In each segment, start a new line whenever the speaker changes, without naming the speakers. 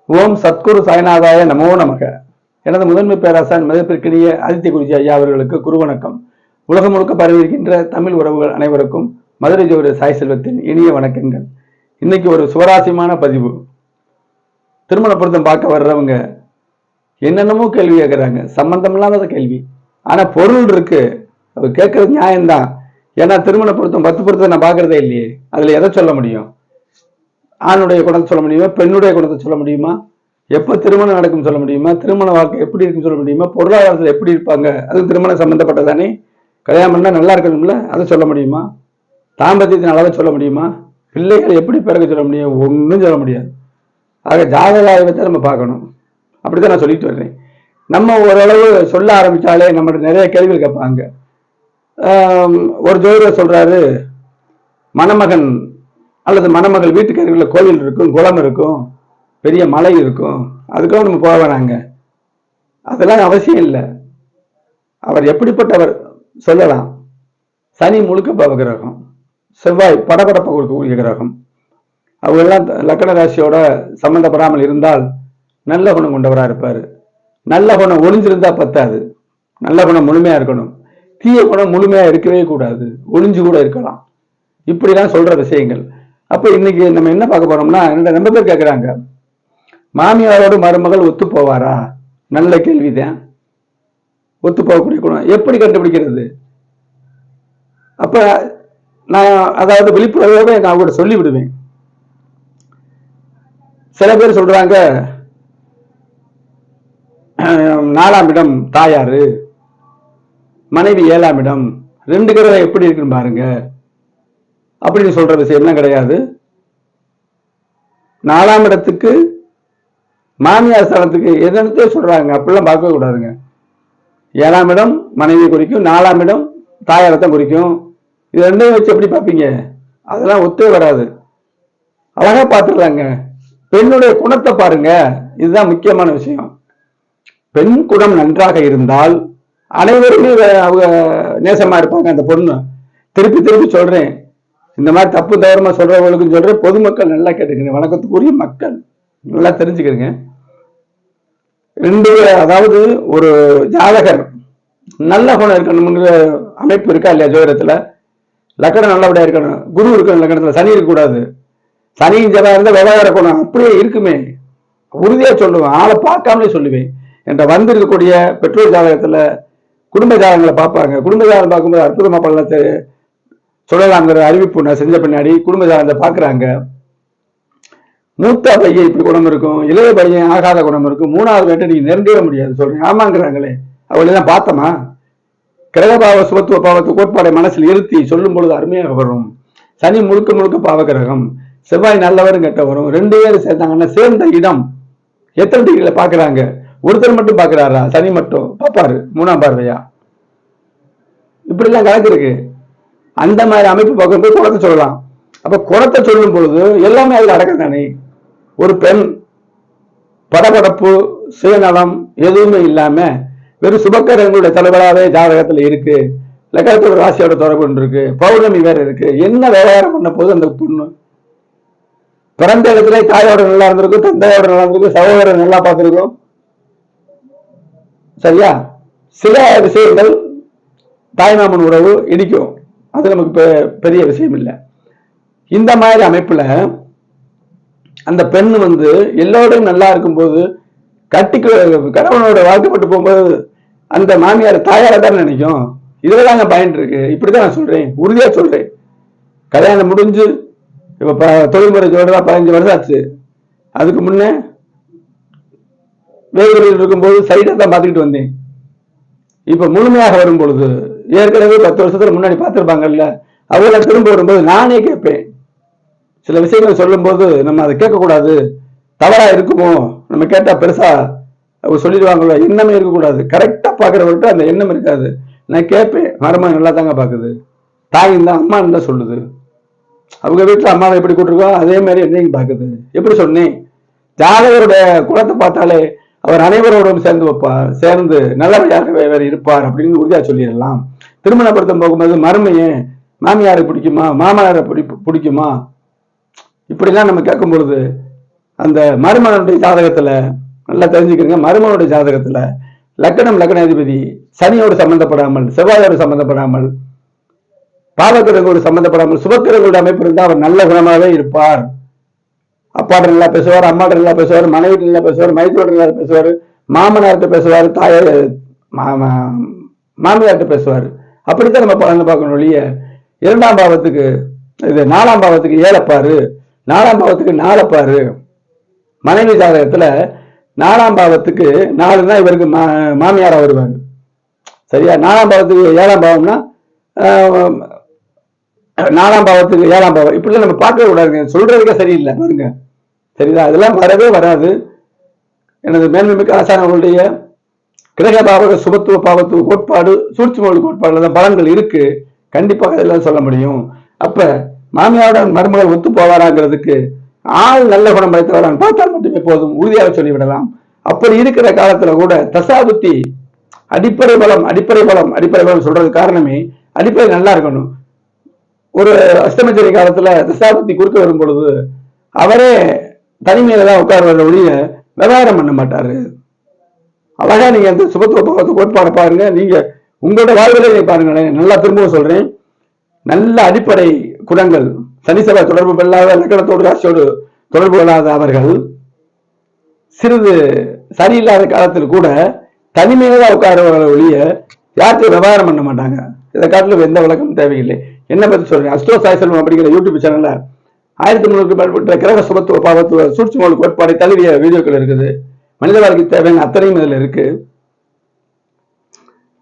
ஓம் சத்குரு சாய்நாதாய நமோ நமக. எனது முதன்மை பேராசான் மதிப்பிற்கினிய ஆதித்ய குருஜி ஐயா அவர்களுக்கு குருவணக்கம். உலகம் முழுக்க பரவியிருக்கின்ற தமிழ் உறவுகள் அனைவருக்கும் மதுரை ஜோதி சாய் செல்வத்தின் இனிய வணக்கங்கள். இன்னைக்கு ஒரு சுவராசியமான பதிவு. திருமண பொருத்தம் பார்க்க வர்றவங்க என்னென்னமோ கேள்வி கேட்குறாங்க, சம்பந்தம் இல்லாத கேள்வி. ஆனா பொருள் இருக்கு, அவர் கேட்கறது நியாயம்தான். ஏன்னா திருமண பொருத்தம் 10 பொருத்தம் நான் பார்க்கறதே இல்லையே, அதுல எதை சொல்ல முடியும்? ஆணுடைய குணத்தை சொல்ல முடியுமா? பெண்ணுடைய குணத்தை சொல்ல முடியுமா? எப்போ திருமணம் நடக்கும் சொல்ல முடியுமா? திருமண வாழ்க்கை எப்படி இருக்குன்னு சொல்ல முடியுமா? பொருளாதாரத்தில் எப்படி இருப்பாங்க, அது திருமணம் சம்பந்தப்பட்டதானே. கல்யாணம் பண்ணா நல்லா இருக்கணும்ல, அதை சொல்ல முடியுமா? தாம்பத்தியத்தின் அளவை சொல்ல முடியுமா? பிள்ளைகள் எப்படி பிறகு சொல்ல முடியும்? ஒன்றும் சொல்ல முடியாது. ஆக ஜாதக ஆய்வத்தை நம்ம பார்க்கணும். அப்படித்தான் நான் சொல்லிட்டு வர்றேன். நம்ம ஓரளவு சொல்ல ஆரம்பிச்சாலே நம்மகிட்ட நிறைய கேள்விகள் கேட்பாங்க. ஒரு ஜோதிடர் சொல்றாரு, மணமகன் அல்லது மணமகள் வீட்டுக்கு அருகில் கோவில் இருக்கும், குளம் இருக்கும், பெரிய மலை இருக்கும், அதுக்காக நம்ம போக வேணாங்க. அதெல்லாம் அவசியம் இல்லை. அவர் எப்படிப்பட்டவர் சொல்லலாம். சனி முழுக்க பாவ கிரகம், செவ்வாய் படபடப்ப கொடுக்கக்கூடிய கிரகம். அவங்கெல்லாம் லக்கண ராசியோட சம்பந்தப்படாமல் இருந்தால் நல்ல குணம் கொண்டவராக இருப்பார். நல்ல குணம் ஒளிஞ்சிருந்தா பத்தாது, நல்ல குணம் முழுமையா இருக்கணும். தீய குணம் முழுமையா இருக்கவே கூடாது, ஒளிஞ்சு கூட இருக்கலாம். இப்படிலாம் சொல்ற விஷயங்கள். அப்ப இன்னைக்கு நம்ம என்ன பார்க்க போறோம்னா, ரொம்ப பேர் கேட்கிறாங்க, மாமியாரோடு மருமகள் ஒத்து போவாரா? நல்ல கேள்விதான். ஒத்து போகக்கூடிய குணம் எப்படி கண்டுபிடிக்கிறது? அப்ப நான் அதாவது விழிப்புணர்வோட நான் கூட சொல்லி விடுவேன். சில பேர் சொல்றாங்க, 4ஆம் இடம் தாயாரு, மனைவி 7ஆம் இடம், 2 கிரகம் எப்படி இருக்குன்னு பாருங்க அப்படின்னு சொல்ற விஷயம்லாம் கிடையாது. 4ஆம் இடத்துக்கு மாமியார் ஸ்தானத்துக்கு எதனத்தையே சொல்றாங்க, அப்படிலாம் பார்க்க கூடாதுங்க. 7ஆம் இடம் மனைவி குறிக்கும், 4ஆம் இடம் தாயாரத்தை குறிக்கும். இது ரெண்டையும் வச்சு எப்படி பார்ப்பீங்க? அதெல்லாம் ஒத்தே வராது. அழகா பார்த்துடலாங்க. பெண்ணுடைய குணத்தை பாருங்க, இதுதான் முக்கியமான விஷயம். பெண் குணம் நன்றாக இருந்தால் அனைவருமே அவங்க நேசமா இருப்பாங்க. அந்த பொண்ணு திருப்பி திருப்பி சொல்றேன், இந்த மாதிரி தப்பு தவறமா சொல்றவங்களுக்கும் சொல்றேன், பொதுமக்கள் நல்லா கேட்டுக்கங்க, வணக்கத்துக்குரிய மக்கள் நல்லா தெரிஞ்சுக்கிறீங்க. அதாவது ஒரு ஜாதகர் நல்ல குணம் இருக்கணும்ங்கிற அமைப்பு இருக்கா இல்லையா? ஜோதிடத்துல லக்கணம் நல்லபடியா இருக்கணும், குரு இருக்கணும் லக்கணத்துல, சனி இருக்கக்கூடாது. சனி ஜெபா இருந்தா விவகார குணம் அப்படியே இருக்குமே, உறுதியா சொல்லுவேன், ஆளை பார்க்காமலே சொல்லுவேன். என்ற வந்திருக்கக்கூடிய பெற்றோர் ஜாதகத்துல குடும்ப ஜாதகங்களை பார்ப்பாங்க. குடும்ப ஜாதகம் பார்க்கும்போது அற்புதமா பலனத்தை சொல்லலாங்கிற அறிவிப்பு நான் செஞ்ச பின்னாடி குடும்ப ஜாதகத்தை பார்க்குறாங்க. மூத்த பையன் இப்படி குணம் இருக்கும், இளைய பையன் ஆகாத குணம் இருக்கும், 3வது வேட்டை நீங்க நெருங்கவே முடியாது சொல்றேன். ஆமாங்கிறாங்களே, அவங்களெல்லாம் பார்த்தோமா? கிரகபாவ சுபத்துவ பாவத்து கோட்பாடை மனசில் இருத்தி சொல்லும் பொழுது அருமையாக வரும். சனி முழுக்க முழுக்க பாவ கிரகம், செவ்வாய் நல்லவரும் கெட்ட வரும். 2 பேரும் சேர்ந்தாங்கன்னா சேர்ந்த இடம் எத்தனை டிகிரியில பாக்குறாங்க? ஒருத்தர் மட்டும் பாக்குறாரா? சனி மட்டும் பாப்பாரு 3ஆம் பார்வையா? இப்படி எல்லாம் கணக்கு இருக்கு. அந்த மாதிரி அமைப்பு பார்க்கும்போது குணத்தை சொல்லலாம். அப்ப குணத்தை சொல்லும் பொழுது எல்லாமே அதுல அடக்கம் தானே. ஒரு பெண் படபடப்பு சுயநலம் எதுவுமே இல்லாம வெறும் சுபக்கரங்களுடைய தலைவராகவே ஜாதகத்துல இருக்கு, லக்கணத்தோட ராசியோட தொடர்பு இருக்கு, பௌர்ணமி வேற இருக்கு, என்ன விவகாரம் பண்ண போது அந்த பொண்ணு பிறந்த இடத்துல தாயோட நல்லா இருந்திருக்கும், தந்தையோட நல்லா இருந்திருக்கும், சகோதரர் நல்லா பார்த்திருக்கும். சரியா? சில விஷயங்கள் தாய்மாமன் உறவு இடிக்கும், அது நமக்கு பெரிய விஷயம் இல்லை. இந்த மாதிரி அமைப்புல அந்த பெண் எல்லோரும் நல்லா இருக்கும்போது கட்டிக்கு கணவனோட வாழ்க்கப்பட்டு போகும்போது அந்த மாமியார் தாயார தான் நினைக்கும். இதுலதாங்க பயன் இருக்கு. இப்படிதான் நான் சொல்றேன், உறுதியா சொல்றேன். கல்யாணம் முடிஞ்சு இப்ப தொழில்முறை ஜோடா 15 வருஷம் ஆச்சு. அதுக்கு முன்னே வேலைகளில் இருக்கும்போது சைடா தான் பார்த்துக்கிட்டு வந்தேன். இப்ப முழுமையாக வரும் பொழுது ஏற்கனவே 10 வருஷத்துல முன்னாடி பார்த்திருப்பாங்கல்ல, அவங்கள திரும்ப வரும்போது நானே கேட்பேன். சில விஷயங்கள் சொல்லும் போது நம்ம அதை கேட்கக்கூடாது, தவறா இருக்குமோ, நம்ம கேட்டா பெருசா அவங்க சொல்லிடுவாங்களோ, எண்ணமே இருக்கக்கூடாது. கரெக்டா பாக்குறவர்கிட்ட அந்த எண்ணம் இருக்காது. நான் கேட்பேன், மருமகன் நல்லா தாங்க பாக்குது, தாயின் தான் அம்மான்னு தான் சொல்லுது, அவங்க வீட்டுல அம்மாவை எப்படி கூட்டிருக்கோம் அதே மாதிரி என்னையும் பாக்குது. எப்படி சொன்னேன்? ஜாதகருடைய குலத்தை பார்த்தாலே அவர் அனைவரோடும் சேர்ந்து வைப்பார், சேர்ந்து நல்லபடியாக இருப்பார் அப்படின்னு உறுதியா சொல்லிடலாம். திருமணப்படுத்தம் போகும்போது மருமையே மாமியாரை பிடிக்குமா, மாமனாரை பிடிக்குமா, இப்படிலாம் நம்ம கேட்கும் பொழுது அந்த மருமகனுடைய ஜாதகத்துல நல்லா தெரிஞ்சுக்கிறீங்க. மருமகனுடைய ஜாதகத்துல லக்னாதிபதி சனியோடு சம்பந்தப்படாமல், செவ்வாயோடு சம்பந்தப்படாமல், பாவக்கிரகங்களோடு சம்பந்தப்படாமல் சுபக்கிரகங்களோட அமைப்பு இருந்தால் அவர் நல்ல குணமாகவே இருப்பார். அப்பாட்ட நல்லா பேசுவார், அம்மாட்ட நல்லா பேசுவார், மனைவிட்டு நல்லா பேசுவார், மைத்தோட நல்லா பேசுவார், மாமனார்கிட்ட பேசுவார், மாமியார்கிட்ட பேசுவார். அப்படித்தான் நம்ம பலனை பார்க்கணும் ஒழிய 2ஆம் பாவத்துக்கு இது 4ஆம் பாவத்துக்கு 7 பாரு, 4ஆம் பாவத்துக்கு 4 பாரு. மனைவி ஜாதகத்துல 4ஆம் பாவத்துக்கு 4 தான் இவருக்கு மாமியாரா வருவார். சரியா? 4ஆம் பாவத்துக்கு 7ஆம் பாவம்னா 4ஆம் பாவத்துக்கு 7ஆம் பாவம் இப்படிலாம் நம்ம பார்க்க கூடாதுங்க. சொல்றதுக்கே சரியில்லை பாருங்க. சரிதா? அதெல்லாம் வரவே வராது. எனது மேன்மைமிக்க ஆசானவர்களுடைய கிரக பாவக சுபத்துவ பாவத்துவ கோட்பாடு, சூழ்ச்சிமொழி கோட்பாடுல தான் பலன்கள் இருக்கு. கண்டிப்பாக இதெல்லாம் சொல்ல முடியும். அப்ப மாமியாருடன் மருமகள் ஒத்து போவாராங்கிறதுக்கு ஆள் நல்ல குணம் படைத்தவரான் பார்த்தால் மட்டுமே போதும், உறுதியாக சொல்லிவிடலாம். அப்படி இருக்கிற காலத்துல கூட தசாபுத்தி அடிப்படை பலம் சொல்றது காரணமே அடிப்படை நல்லா இருக்கணும். ஒரு அஷ்டமச்சரி காலத்துல தசாபுத்தி குறுக்க வரும் பொழுது அவரே தனிமையில தான் உட்கார்வதை ஒழிய விவகாரம் பண்ண மாட்டாரு. அழகா நீங்க அந்த சுபத்துவ பாவத்தை கோட்பாடு பாருங்க. நீங்க உங்களோட வாழ்விலே பாருங்களேன். நல்லா திரும்பவும் சொல்றேன், நல்ல அடிப்படை குணங்கள், சனி செவ்வாய் தொடர்பு இல்லாத, லக்னத்தோடு ராசியோடு தொடர்பு கொள்ளாத அவர்கள் சிறிது சரியில்லாத காலத்தில் கூட தனிமையில தான் உட்கார்வதை ஒழிய யாருக்கும் விவகாரம் பண்ண மாட்டாங்க. இதை காட்டிலும் எந்த விளக்கமும் தேவையில்லை. என்ன பத்தி சொல்றேன், அஸ்ட்ரோ சாய் செல்வம் அப்படிங்கிற யூடியூப் சேனல்ல 1300 மேற்பட்ட கிரக சுபத்துவ பாவத்துவ சூழ்ச்சிமொழி கோட்பாடை தழுவிய வீடியோக்கள் இருக்குது. மனித வாழ்க்கைக்கு தேவையான அத்தனையும் இதுல இருக்கு.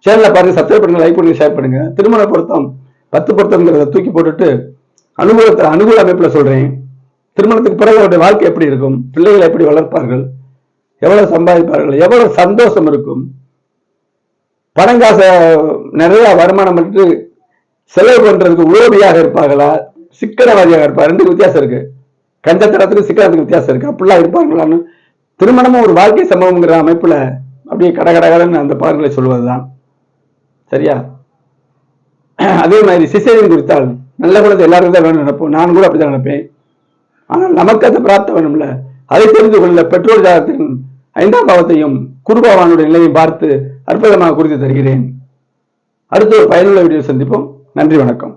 சேனலை பாருங்க, சப்ஸ்கிரைப் பண்ணுங்க, லைக் பண்ணுங்க, ஷேர் பண்ணுங்க. திருமண பொருத்தம் 10 பொருத்தம்ங்கிறத தூக்கி போட்டுட்டு அனுகூல அமைப்புல சொல்றேன். திருமணத்துக்கு பிறகு அவருடைய வாழ்க்கை எப்படி இருக்கும், பிள்ளைகளை எப்படி வளர்ப்பார்கள், எவ்வளவு சம்பாதிப்பார்கள், எவ்வளவு சந்தோஷம் இருக்கும், பணங்காச நிறைய வருமானம் பெற்று செலவு பண்றதுக்கு உதவியாக இருப்பார்களா, சிக்கனவாதியாக இருப்பார். 2 வித்தியாசம் இருக்கு. கஞ்சத்தனத்துக்கு சிக்கனத்துக்கு வித்தியாசம் இருக்கு. அப்படிலாம் இருப்பாங்களான்னு திருமணமும் ஒரு வாழ்க்கை சம்பவம்ங்கிற அமைப்புல அப்படியே கடகடகடன்னு அந்த பாடல்களை சொல்வதுதான். சரியா? அதே மாதிரி சிசேரியன் குறித்தால் நல்ல குணத்தை எல்லாருக்கும் தான் வேணும் நினைப்போம். நான் கூட அப்படிதான் நினைப்பேன். ஆனால் நமக்கு அந்த பிராப்தம் வேணும்ல. அதை தெரிந்து கொள்ள பெற்றோர் ஜாதகத்தின் 5ஆம் பாவத்தையும் குருபகவானுடைய நிலையை பார்த்து அற்புதமாக குறித்து தருகிறேன். அடுத்த ஒரு பயனுள்ள வீடியோ சந்திப்போம். நன்றி, வணக்கம்.